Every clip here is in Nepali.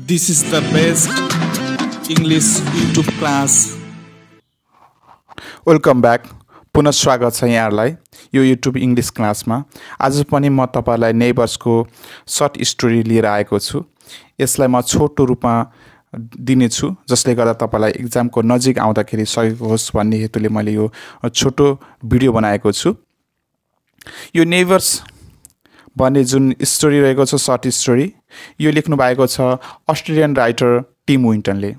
This is the best English YouTube class. Welcome back. पुनः स्वागत छ यहाँहरुलाई यो YouTube इंग्लिश क्लासमा। आज पनि म तपाईलाई नेबर्सको सर्ट स्टोरी लिएर आएको छु। यसलाई म छोटो रूपमा दिने छु जसले गर्दा तपाईलाई एक्जामको नजिक आउँदाखेरि सकेको होस् भन्ने हेतुले मैले यो छोटो भिडियो बनाएको छु। यो नेबर्स भन्ने जुन स्टोरी रहेको छ सर्ट स्टोरी यो लेख्नु भएको छ अस्ट्रेलियन राइटर टिम विन्टनले।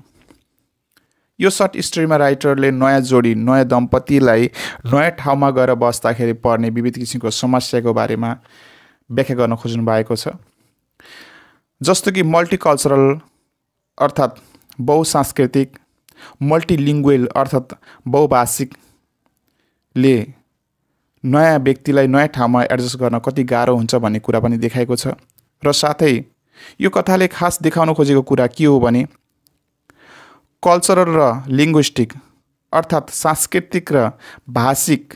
यो सर्ट स्टोरीमा राइटरले नयाँ जोडी नयाँ दम्पतिलाई नयाँ ठाउँमा गएर बस्दाखेरि पर्ने विविध किसिमको समस्याको बारेमा व्याख्या गर्न खोज्नु भएको छ। जस्तो कि मल्टिकल्चरल अर्थात् बहुसांस्कृतिक, मल्टिलिङ्गुअल अर्थात् बहुभाषिकले नयाँ व्यक्तिलाई नयाँ ठाउँमा एडजस्ट गर्न कति गाह्रो हुन्छ भन्ने कुरा पनि देखाएको छ। र साथै यो कथाले खास देखाउन खोजेको कुरा के हो भने कल्चरल र लिङ्ग्विस्टिक अर्थात् सांस्कृतिक र भाषिक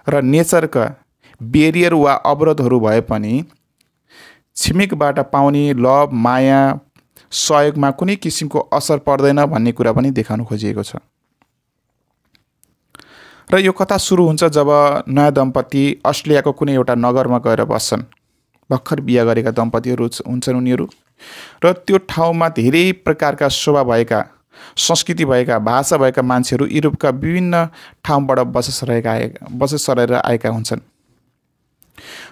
र नेचरका बेरियर वा अवरोधहरू भए पनि छिमेकबाट पाउने लभ, माया, सहयोगमा कुनै किसिमको असर पर्दैन भन्ने कुरा पनि देखाउन खोजिएको छ। र यो कथा सुरु हुन्छ जब नयाँ दम्पति अस्ट्रेलियाको कुनै एउटा नगरमा गएर बस्छन्। भर्खर बिहा गरेका दम्पतिहरू हुन्छन् उनीहरू र त्यो ठाउँमा धेरै प्रकारका शोभा भएका, संस्कृति भएका, भाषा भएका मान्छेहरू युरोपका विभिन्न ठाउँबाट बसेस सरेर आएका हुन्छन्।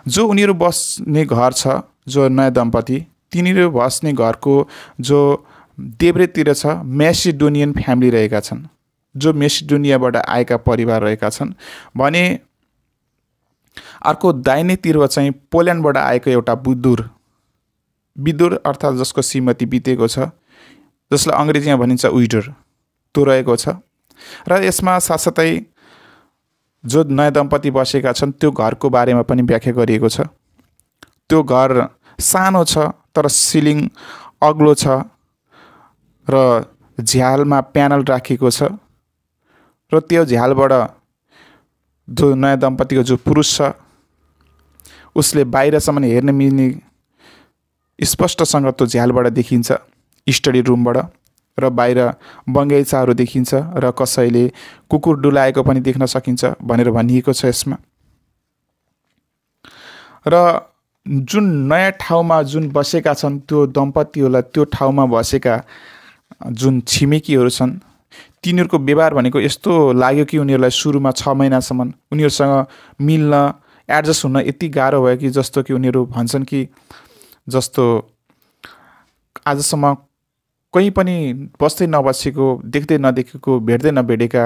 जो उनीहरू बस्ने घर छ, जो नयाँ दम्पति तिनीहरू बस्ने घरको जो देब्रेतिर छ मेसिडोनियन फ्यामिली रहेका छन्, जो मेसिडोनियाबाट आएका परिवार रहेका छन् भने अर्को दाहिनेतिर चाहिँ पोल्यान्डबाट आएको एउटा विदुर अर्थात् जसको श्रीमती बितेको छ, जसलाई अङ्ग्रेजीमा भनिन्छ विडर, त्यो रहेको छ। र यसमा साथसाथै जो नयाँ दम्पति बसेका छन् त्यो घरको बारेमा पनि व्याख्या गरिएको छ। त्यो घर सानो छ तर सिलिङ अग्लो छ र झ्यालमा प्यानल राखिएको छ र त्यो झ्यालबाट जो नयाँ दम्पतिको जो पुरुष छ उसले बाहिरसम्म हेर्न मिल्ने स्पष्टसँग त्यो झ्यालबाट देखिन्छ स्टडी रुमबाट, र बाहिर बगैँचाहरू देखिन्छ र कसैले कुकुर डुलाएको पनि देख्न सकिन्छ भनेर भनिएको छ यसमा। र जुन नयाँ ठाउँमा जुन बसेका छन् त्यो दम्पतिहरूलाई त्यो ठाउँमा बसेका जुन छिमेकीहरू छन् तिनीहरूको व्यवहार भनेको यस्तो लाग्यो कि उनीहरूलाई सुरुमा 6 महिनासम्म उनीहरूसँग मिल्न एडजस्ट हुन यति गाह्रो भयो कि जस्तो कि उनीहरू भन्छन् कि जस्तो आजसम्म कहीँ पनि बस्दै नबसेको, देख्दै नदेखेको, भेट्दै नभेटेका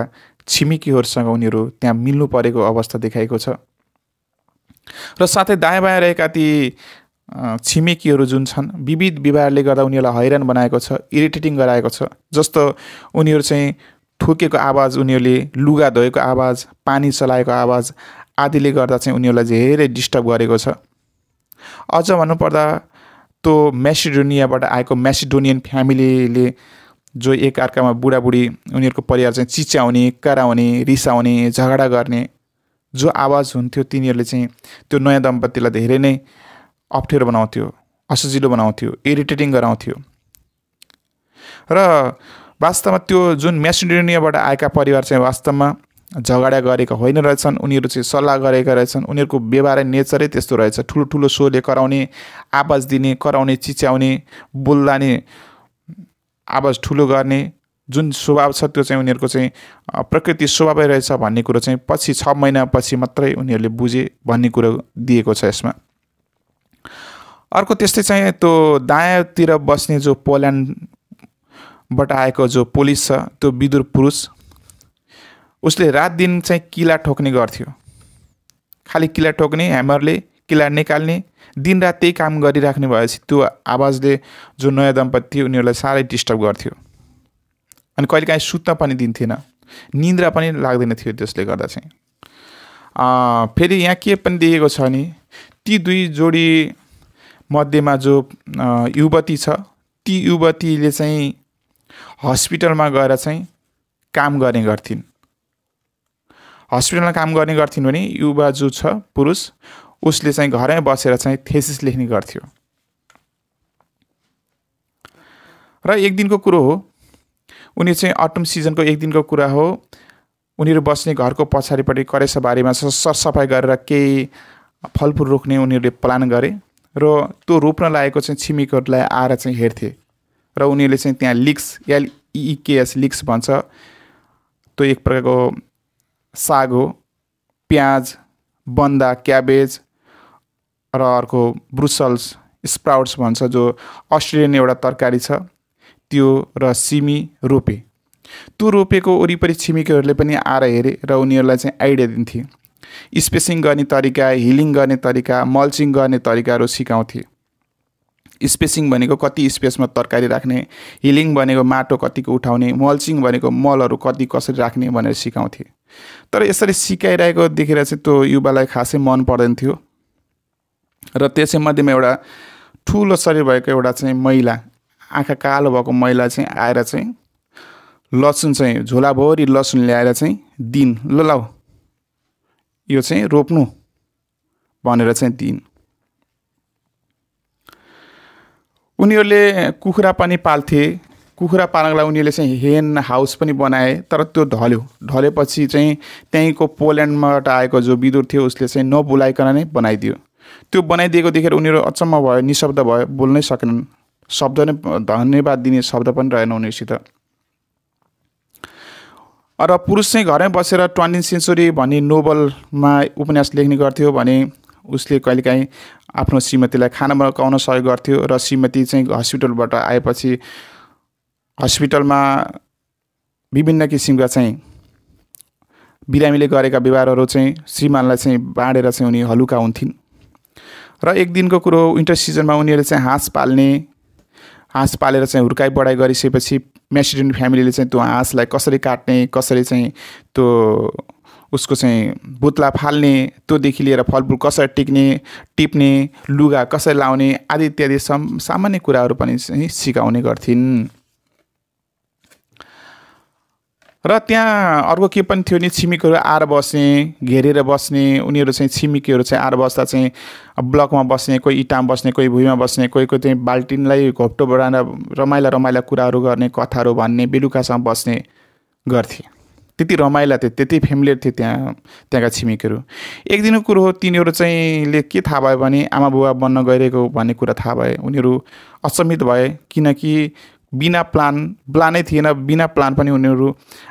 छिमेकीहरूसँग उनीहरू त्यहाँ मिल्नु परेको अवस्था देखाएको छ। र साथै दायाँ बायाँ रहेका ती छिमेकीहरू जुन छन् विविध व्यवहारले गर्दा उनीहरूलाई हैरान बनाएको छ, इरिटेटिङ गराएको छ। जस्तो उनीहरू चाहिँ ठोकेको आवाज, उनीहरूले लुगा धोएको आवाज, पानी चलाएको आवाज आदिले गर्दा चाहिँ उनीहरूलाई धेरै डिस्टर्ब गरेको छ। अझ भन्नुपर्दा त्यो मेसिडोनियाबाट आएको मेसिडोनियन फ्यामिलीले जो एकअर्कामा बुढाबुढी उनीहरूको परिवार चाहिँ चिच्याउने, कराउने, रिसाउने, झगडा गर्ने जो आवाज हुन्थ्यो तिनीहरूले चाहिँ त्यो नयाँ दम्पतिलाई धेरै नै अप्ठ्यारो बनाउँथ्यो, असजिलो बनाउँथ्यो, इरिटेटिङ गराउँथ्यो। र वास्तवमा त्यो जुन मेसिडोनियाबाट आएका परिवार चाहिँ वास्तवमा झगडा गरेका होइन रहेछन्, उनीहरू चाहिँ सल्लाह गरेका रहेछन्। उनीहरूको व्यवहार नेचरै त्यस्तो रहेछ, ठुलो शोले कराउने, आवाज दिने, कराउने, चिच्याउने, बोल्दाने, आवाज ठुलो गर्ने जुन स्वभाव छ त्यो चाहिँ उनीहरूको चाहिँ प्रकृति स्वभावै रहेछ भन्ने कुरो चाहिँ पछि 6 महिनापछि मात्रै उनीहरूले बुझे भन्ने कुरो दिएको छ यसमा। अर्को त्यस्तै चाहिँ त्यो दायाँतिर बस्ने जो पोल्यान्डबाट आएको जो पुलिस छ त्यो विदुर पुरुष, उसले रात दिन चाहिँ किला ठोक्ने गर्थ्यो। खालि किला ठोक्ने, ह्यामरले किला निकाल्ने, दिनरात त्यही काम गरिराख्ने भएपछि त्यो आवाजले जो नयाँ दम्पति थियो उनीहरूलाई साह्रै डिस्टर्ब गर्थ्यो अनि कहिलेकाहीँ सुत्न पनि दिन्थेन, निन्द्रा पनि लाग्दैन थियो। त्यसले गर्दा चाहिँ फेरि यहाँ के पनि दिएको छ नि ती दुई जोडी मध्येमा जो युवती छ ती युवतीले चाहिँ हस्पिटलमा गएर चाहिँ काम गर्ने गर्थिन्। हस्पिटलमा काम गर्ने गर्थिन् भने युवा जो छ पुरुष उसले चाहिँ घरमै बसेर चाहिँ थेसिस लेख्ने गर्थ्यो। र एक दिनको कुरो हो, उनी चाहिँ अटम सिजनको एक दिनको कुरा हो। उनीहरू बस्ने घरको पछाडिपट्टि करेसाबारीमा सरसफाइ गरेर केही फलफुल रोप्ने उनीहरूले प्लान गरे र त्यो रोप्न लागेको चाहिँ छिमेकीहरूलाई आएर चाहिँ हेर्थे र उनीहरूले चाहिँ त्यहाँ लिक्स LEEKS लिक्स भन्छ, त्यो एक प्रकारको साग हो, प्याज, बन्दा, क्याबेज र अर्को ब्रुसल्स स्प्राउट्स भन्छ जो अस्ट्रेलियन एउटा तरकारी छ, त्यो र सिमी रोपे। त्यो रोपेको वरिपरि छिमेकीहरूले पनि आएर हेरे र उनीहरूलाई चाहिँ आइडिया दिन्थे, स्पेसिङ गर्ने तरिका, हिलिङ गर्ने तरिका, मल्चिङ गर्ने तरिकाहरू सिकाउँथे। स्पेसिङ भनेको कति स्पेसमा तरकारी राख्ने, हिलिङ भनेको माटो कतिको उठाउने, मल्चिङ भनेको मलहरू कसरी राख्ने भनेर सिकाउँथे। तर यसरी सिकाइरहेको देखेर चाहिँ त्यो युवालाई खासै मन पर्दैन थियो र त्यसै मध्येमा एउटा ठुलो शरीर भएको एउटा चाहिँ महिला, आँखा कालो भएको महिला चाहिँ आएर चाहिँ लसुन चाहिँ झोलाभरि लसुन ल्याएर चाहिँ दिन्, ल लाऊ यो चाहिँ रोप्नु भनेर चाहिँ दिन्। उनीहरूले कुखुरा पनि पाल्थे। कुखुरा पाल्नलाई उनीहरूले चाहिँ हेन हाउस पनि बनाए, तर त्यो ढलेपछि चाहिँ त्यहीँको पोल्यान्डबाट आएको जो विदुर थियो उसले चाहिँ नबोलाइकन नै बनाइदियो। त्यो बनाइदिएको देखेर उनीहरू अचम्म भयो, निशब्द भयो, बोल्नै सकेनन्। शब्द नै धन्यवाद दिने शब्द पनि रहेन उनीहरूसित। र पुरुष चाहिँ घरमै बसेर 20th सेन्चुरी भन्ने नोभलमा उपन्यास लेख्ने गर्थ्यो भने उसले कहिलेकाहीँ आफ्नो श्रीमतीलाई खाना पकाउन सहयोग गर्थ्यो र श्रीमती चाहिँ हस्पिटलबाट आएपछि हस्पिटलमा विभिन्न किसिमका चाहिँ बिरामीले गरेका व्यवहारहरू चाहिँ श्रीमानलाई चाहिँ बाँडेर चाहिँ उनी हलुका हुन्थिन्। र एक दिनको कुरो, विन्टर सिजनमा उनीहरूले चाहिँ हाँस पालेर चाहिँ हुर्काइ बढाइ गरिसकेपछि मेसिडोनियन फ्यामिलीले चाहिँ त्यो हाँसलाई कसरी काट्ने, कसरी चाहिँ त्यो उसको चाहिँ बुत्ला फाल्ने, त्योदेखि लिएर फलफुल कसरी टिप्ने, लुगा कसरी लाउने आदि इत्यादि सामान्य कुराहरू पनि चाहिँ सिकाउने गर्थिन्। र त्यहाँ अर्को के पनि थियो नि, छिमेकीहरू आएर बस्ने, घेरेर बस्ने। उनीहरू चाहिँ छिमेकीहरू चाहिँ आएर बस्दा चाहिँ ब्लकमा बस्ने, कोही इँटामा बस्ने, कोही भुइँमा बस्ने, कोही चाहिँ बाल्टिनलाई घोप्टो बढाएर रमाइला कुराहरू गर्ने, कथाहरू भन्ने, बेलुकासम्म बस्ने गर्थे। त्यति रमाइला थिए, त्यति फेमिलियर थिए त्यहाँका छिमेकीहरू। एक दिनको कुरो हो, तिनीहरू चाहिँ के थाहा भयो भने आमा बुवा बन्न गइरहेको भन्ने कुरा थाहा भए। उनीहरू अचम्मित भए, किनकि बिना प्लानै थिएन, बिना प्लान पनि उनीहरू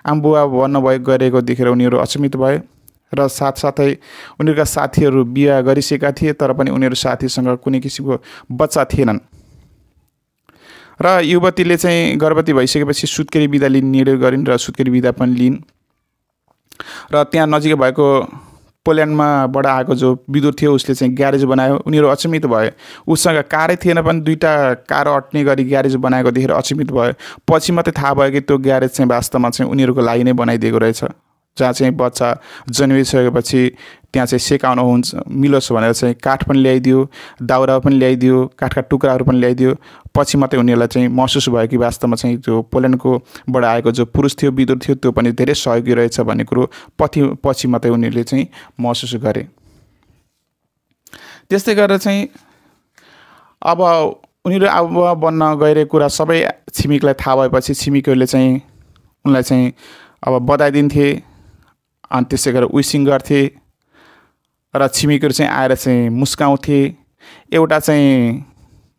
आमा बुवा बन्न गइरहेको देखेर उनीहरू अचम्मित भए। र साथसाथै उनीहरूका साथीहरू बिहा गरिसकेका थिए, तर पनि उनीहरू साथीसँग कुनै किसिमको बच्चा थिएनन्। र युवतीले चाहिँ गर्भवती भइसकेपछि सुत्केरी बिदा लिने निर्णय गरिन् र सुत्केरी बिदा पनि लिइन्। र त्यहाँ नजिकै भएको पोल्यान्डबाट आएको जो विदुर थियो उसले चाहिँ ग्यारेज बनायो। उनीहरू अचम्मित भए, उसँग कारै थिएन पनि दुईवटा कार अट्ने गरी ग्यारेज बनाएको देखेर अचम्मित भयो। पछि मात्रै थाहा भयो कि त्यो ग्यारेज चाहिँ वास्तवमा चाहिँ उनीहरूको लागि नै बनाइदिएको रहेछ, जहाँ चाहिँ बच्चा जन्मिसकेपछि त्यहाँ चाहिँ सेकाउन मिलोस् भनेर चाहिँ काठ पनि ल्याइदियो, दाउरा पनि ल्याइदियो, काठका टुक्राहरू पनि ल्याइदियो। पछि मात्रै उनीहरूलाई चाहिँ महसुस भयो कि वास्तवमा चाहिँ त्यो पोल्यान्डकोबाट आएको जो पुरुष थियो, विदुर थियो, त्यो पनि धेरै सहयोगी रहेछ भन्ने कुरो पछि मात्रै उनीहरूले चाहिँ महसुस गरे। त्यस्तै गरेर चाहिँ अब उनीहरू अब बन्न गइरहेको कुरा सबै छिमेकीलाई थाहा भएपछि छिमेकीहरूले चाहिँ उनलाई चाहिँ अब बधाई दिन्थे अनि त्यसै गरेर विसिङ गर्थे र छिमेकीहरू चाहिँ आएर चाहिँ मुस्काउँथे। एउटा चाहिँ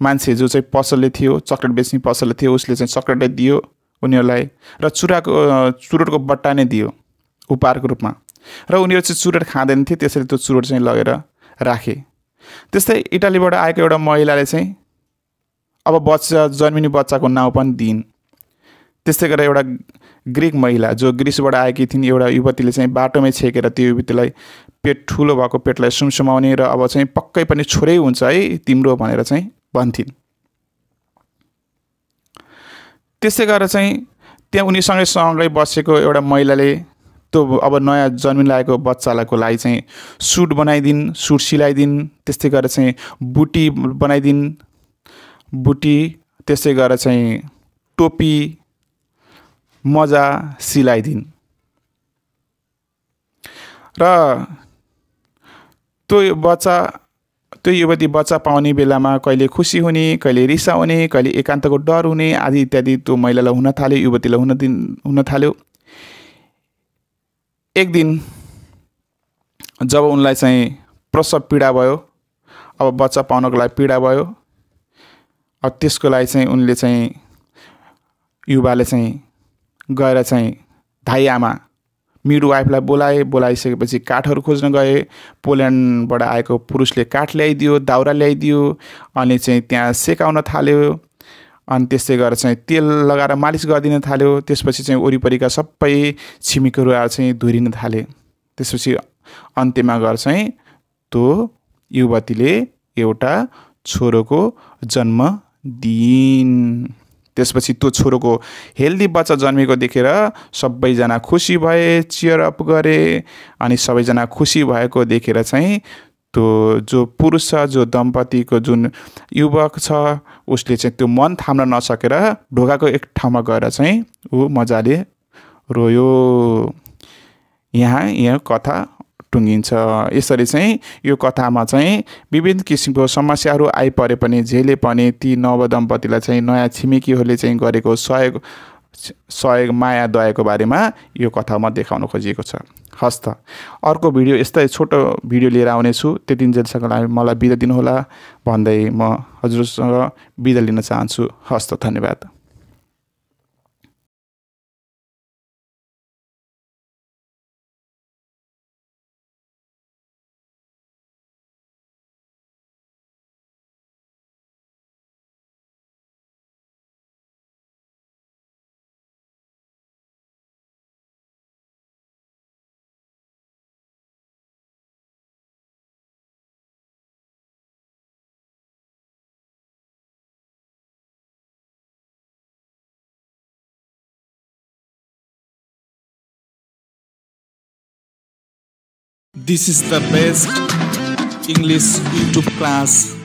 मान्छे जो चाहिँ पसलले थियो, चक्लेट बेच्ने पसलले थियो, उसले चाहिँ चक्लेटै दियो उनीहरूलाई र चुरोटको बट्टा नै दियो उपहारको रूपमा। र उनीहरू चाहिँ चुरोट खाँदैन थिए, त्यसरी त्यो चुरोट चाहिँ लगेर राखे। त्यस्तै इटालीबाट आएको एउटा महिलाले चाहिँ अब जन्मिने बच्चाको नाउँ पनि दिइन्। त्यस्तै गरेर एउटा ग्रिक महिला जो ग्रिसबाट आएकी थिइन्, एउटा युवतीले चाहिँ बाटोमै छेकेर त्यो युवतीलाई पेट ठुलो भएको पेटलाई सुमसुमाउने र अब चाहिँ पक्कै पनि छोरै हुन्छ है तिम्रो भनेर चाहिँ भन्थिन्। त्यसै गरेर चाहिँ त्यहाँ उनीसँगै बसेको एउटा महिलाले त्यो अब नयाँ जन्मिन लागेको बच्चाको लागि चाहिँ सुट बनाइदिन्, सुट सिलाइदिन्। त्यस्तै गरेर चाहिँ बुटी बनाइदिन्, बुटी। त्यसै गरेर चाहिँ टोपी मजा सिलाइदिन्। र त्यो बच्चा त्यो युवती बच्चा पाउने बेलामा कहिले खुसी हुने, कहिले रिसाउने, कहिले एकान्तको डर हुने आदि इत्यादि त्यो महिलालाई हुन थाल्यो, युवतीलाई हुन थाल्यो। एक दिन जब उनलाई चाहिँ प्रसव पीडा भयो, अब बच्चा पाउनको लागि पीडा भयो, अब त्यसको लागि चाहिँ उनले चाहिँ युवाले चाहिँ गएर चाहिँ धाई आमा मिडवाइफलाई बोलाइसकेपछि काठहरू खोज्न गए। पोल्यान्डबाट आएको पुरुषले काठ ल्याइदियो, दाउरा ल्याइदियो, अनि चाहिँ त्यहाँ सेकाउन थाल्यो, अनि त्यस्तै गरेर चाहिँ तेल लगाएर मालिस गरिदिन थाल्यो। त्यसपछि चाहिँ वरिपरिका सबै छिमेकीहरू आएर चाहिँ धुरिन थाले। त्यसपछि अन्त्यमा गएर चाहिँ त्यो युवतीले एउटा छोरोको जन्म दिइन्। त्यसपछि त्यो छोरोको हेल्दी बच्चा जन्मेको देखेर सबैजना खुसी भए, चियर अप गरे। अनि सबैजना खुसी भएको देखेर चाहिँ त्यो जो पुरुष छ, जो दम्पतिको जुन युवक छ, उसले चाहिँ त्यो मन थाम्न नसकेर ढोकाको एक ठाउँमा गएर चाहिँ ऊ मजाले रोयो। यहाँ कथा टुङ्गिन्छ। यसरी चाहिँ यो कथामा चाहिँ विभिन्न किसिमको समस्याहरू आइपरे पनि झेले पनि ती नवदम्पतिलाई चाहिँ नयाँ छिमेकीहरूले चाहिँ गरेको सहयोग माया दयाको बारेमा यो कथामा देखाउन खोजिएको छ। हस् त, अर्को भिडियो यस्तै छोटो भिडियो लिएर आउनेछु। त्यतिन्जेलसम्म मलाई बिदा दिनुहोला भन्दै म हजुरसँग बिदा लिन चाहन्छु। हस् त, धन्यवाद। This is the best English YouTube class.